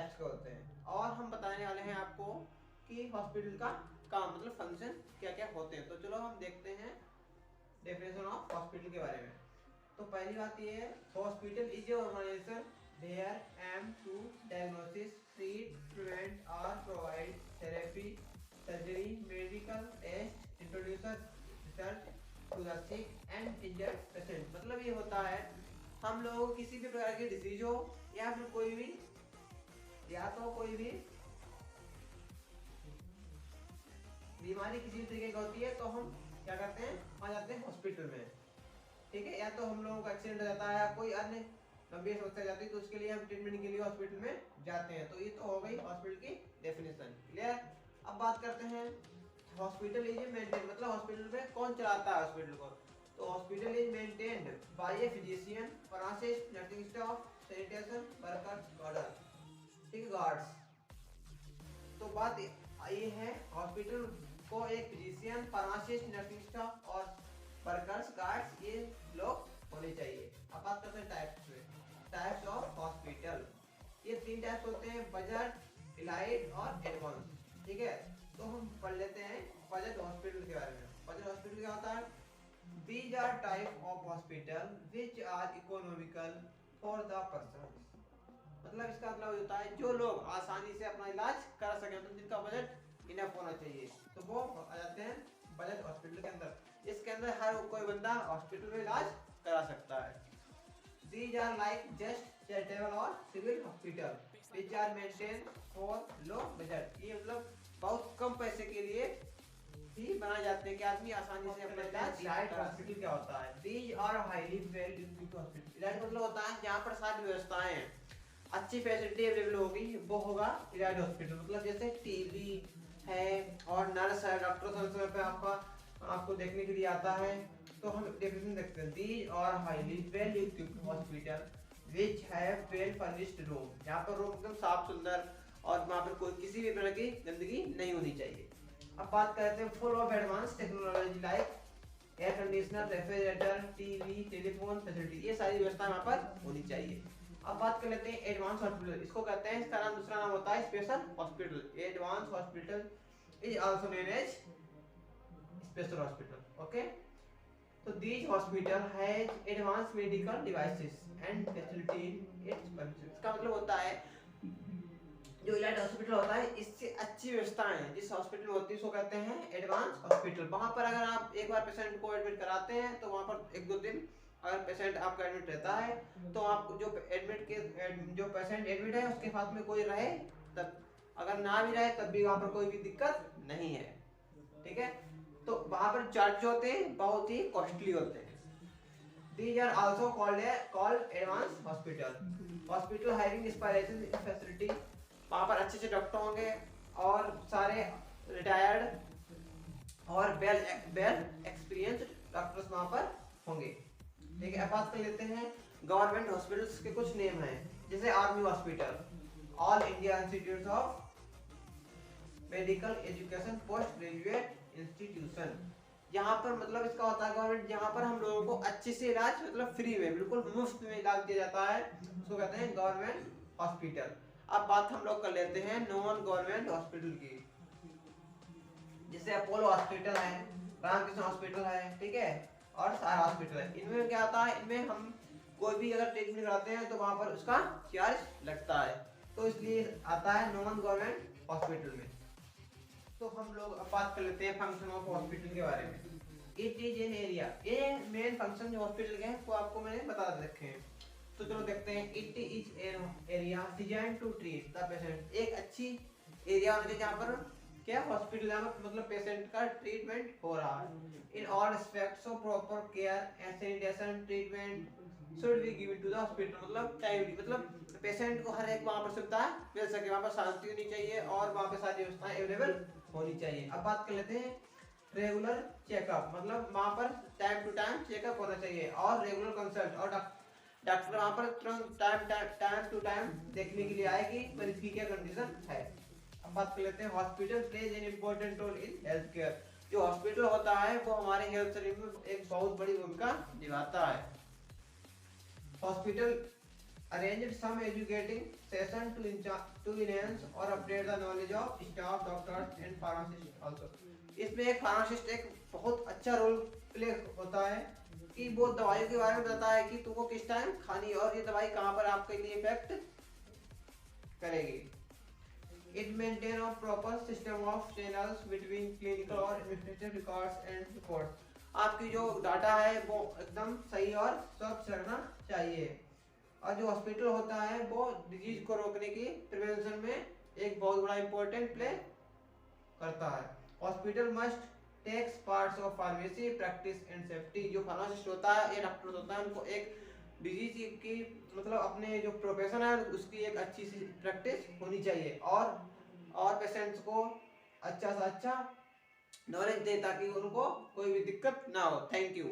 Types के होते हैं, और हम बताने वाले हैं आपको कि हॉस्पिटल का काम मतलब फंक्शन क्या क्या होते हैं। तो चलो हम देखते हैं डेफिनेशन ऑफ हॉस्पिटल के बारे में। तो पहली बात ये है, hospital is a organisation where aim to diagnosis, treat, prevent और provide therapy, surgery, medical test, introducer research to the sick and injured patient. मतलब ये होता है हम लोगों को किसी भी प्रकार की डिजीज हो या फिर कोई भी बीमारी किसी भी तरीके की होती है तो हम क्या करते हैं, वहाँ जाते हैं हॉस्पिटल में। ठीक है, या तो हम लोगों का एक्सीडेंट हो जाता है या कोई अन्य गंभीर समस्या जाती है तो उसके लिए हम ट्रीटमेंट के लिए हॉस्पिटल में जाते हैं। तो ये तो हो गई हॉस्पिटल की डेफिनेशन। क्लियर। अब बात करते हैं हॉस्पिटल इज मेंटेन, मतलब हॉस्पिटल में कौन चलाता है हॉस्पिटल को। तो hospital is maintained by a physician, pharmacist, nursing staff, sanitation workers, girder. ठीक है, गार्ड्स। तो बात ये है हॉस्पिटल को एक फिजिशियन, फार्मासिस्ट, नर्सिंग स्टाफ और वर्कर्स, गार्ड्स ये लोग होने चाहिए। अब बात करते हैं टाइप्स में। टाइप्स ऑफ हॉस्पिटल, ये 3 टाइप्स होते हैं, बजट, इलाइट और एडवांस। ठीक है, तो हम पढ़ लेते हैं बजट हॉस्पिटल के बारे में। बजट हॉस्पिटल क्या होता है? These are type of hospital which are economical for the person। मतलब इसका मतलब होता है जो लोग आसानी से अपना इलाज कर सके, मतलब जिनका बजट इनफ होना चाहिए, तो वो आ जाते हैं बजट हॉस्पिटल के अंदर। इसके अंदर हर कोई बंदा हॉस्पिटल में इलाज करा सकता है। These are like just charitable or civil hospital which are maintained for low budget। ये मतलब बहुत कम पैसे के लिए भी बनाए जाते हैं कि आदमी आसानी से अपना इलाज। इलाइट हॉस्पिटल क्या होता है? These are highly well equipped hospital। Elite मतलब होता है जहाँ पर सारी व्यवस्थाएं हैं, अच्छी फैसिलिटी अवेलेबल होगी, वो होगा इलाइट हॉस्पिटल। मतलब जैसे टीवी है और नर्स है, डॉक्टर समय पे आपको देखने के लिए आता है। तो हम डेफिनेशन देखते हैं, these are highly well equipped hospital which have well furnished room. यहाँ पर रूम एकदम साफ सुंदर और वहाँ पर कोई किसी भी प्रकार की गंदगी नहीं होनी चाहिए। अब बात करते हैं full of advance technology like air conditioner, refrigerator, TV, telephone facility, ये सारी व्यवस्था वहाँ पर होनी चाहिए। अब बात कर लेते हैं एडवांस हॉस्पिटल, इसको कहते हैं, इसका नाम दूसरा नाम होता है special hospital. Advance hospital is also known as special hospital. Okay, तो these hospital has advance medical devices and facility in its premises. इसका मतलब होता है जो इलाइट हॉस्पिटल होता है इससे अच्छी व्यवस्थाएं जिस हॉस्पिटल में होती है उसको कहते हैं एडवांस हॉस्पिटल। वहां पर अगर आप एक बार पेशेंट को एडमिट कराते हैं तो वहां पर 1-2 दिन अगर पेशेंट आपका एडमिट रहता है तो आप जो पेशेंट एडमिट है उसके साथ में कोई रहे, तब अगर ना भी रहे तब भी वहां पर कोई भी दिक्कत नहीं है। ठीक है, तो वहां पर चार्ज होते हैं बहुत ही कॉस्टली होते हैं। These are also called advanced hospital। Hospital having specialization in facility, वहाँ पर अच्छे डॉक्टर होंगे और सारे रिटायर्ड और वेल एक्सपीरियंस्ड डॉक्टर्स वहाँ पर होंगे। ठीक है, अब बात कर लेते हैं गवर्नमेंट हॉस्पिटल्स के कुछ नेम हैं, जैसे army hospital, all India institute of medical education, post graduate institution. यहाँ पर मतलब इसका होता है गवर्नमेंट, यहाँ पर हम लोगों को अच्छे से इलाज मतलब फ्री में बिल्कुल मुफ्त में इलाज दिया जाता है, उसको कहते हैं गवर्नमेंट हॉस्पिटल। अब बात हम लोग कर लेते हैं नॉन गवर्नमेंट हॉस्पिटल की, जैसे अपोलो हॉस्पिटल है, रामकृष्ण हॉस्पिटल है, ठीक है, और सारा हॉस्पिटल है। इनमें क्या होता है, इनमें हम कोई भी अगर ट्रीटमेंट कराते हैं तो वहां पर उसका चार्ज लगता है, तो इसलिए आता है नॉन गवर्नमेंट हॉस्पिटल में। तो हम लोग अब बात कर लेते हैं फंक्शन ऑफ हॉस्पिटल के बारे में। इट इज एन एरिया, ये मेन फंक्शन जो हॉस्पिटल के हैं वो आपको मैंने बता रखे हैं। तो चलो देखते हैं। It is an area design to treat the patient, एक अच्छी एरिया होना चाहिए जहाँ पर क्या हॉस्पिटल मतलब पेशेंट का ट्रीटमेंट हो रहा है। In all aspects of proper care and sanitation treatment should be given to the hospital, मतलब टाइमली, मतलब पेशेंट को हर एक वहाँ पर सुविधा मिल सके, वहाँ पर शांति होनी चाहिए और वहाँ पे सारी व्यवस्थाएं अवेलेबल होनी चाहिए। अब बात कर लेते हैं रेगुलर चेकअप, मतलब वहाँ पर टाइम टू टाइम चेकअप होना चाहिए और रेगुलर कंसल्ट, और डॉक्टर वहाँ पर तुरंत टाइम टू टाइम देखने के लिए आए कि मरीज की क्या कंडीशन है। अब बात कर लेते हैं hospital plays an important role in health care, जो हॉस्पिटल होता है वो हमारे हेल्थ शरीर में एक बहुत बड़ी भूमिका निभाता है। Hospital arranged some educating session to enhance or update the knowledge of staff, doctors and pharmacists also. इसमें एक फार्मासिस्ट एक बहुत अच्छा रोल प्ले होता है कि वो दवाइयों के बारे में बताता है कि तुमको किस टाइम खानी है और ये दवाई कहाँ पर आपके लिए इफेक्ट करेगी. It maintain a proper system of channels between clinical or administrative records and reports. आपकी जो डाटा है वो एकदम सही और स्वच्छ रखना चाहिए. और जो हॉस्पिटल होता है वो डिजीज को रोकने की प्रिवेंशन में एक बहुत बड़ा इंपॉर्टेंट प्ले करता है. Hospital must takes parts of pharmacy practice and safety. जो फार्मासिस्ट होता है या डॉक्टर होता है उनको एक डिजीज की मतलब अपने जो प्रोफेशन है उसकी एक अच्छी सी प्रैक्टिस होनी चाहिए और पेशेंट्स को अच्छा से अच्छा नॉलेज दे ताकि उनको कोई भी दिक्कत ना हो. Thank you.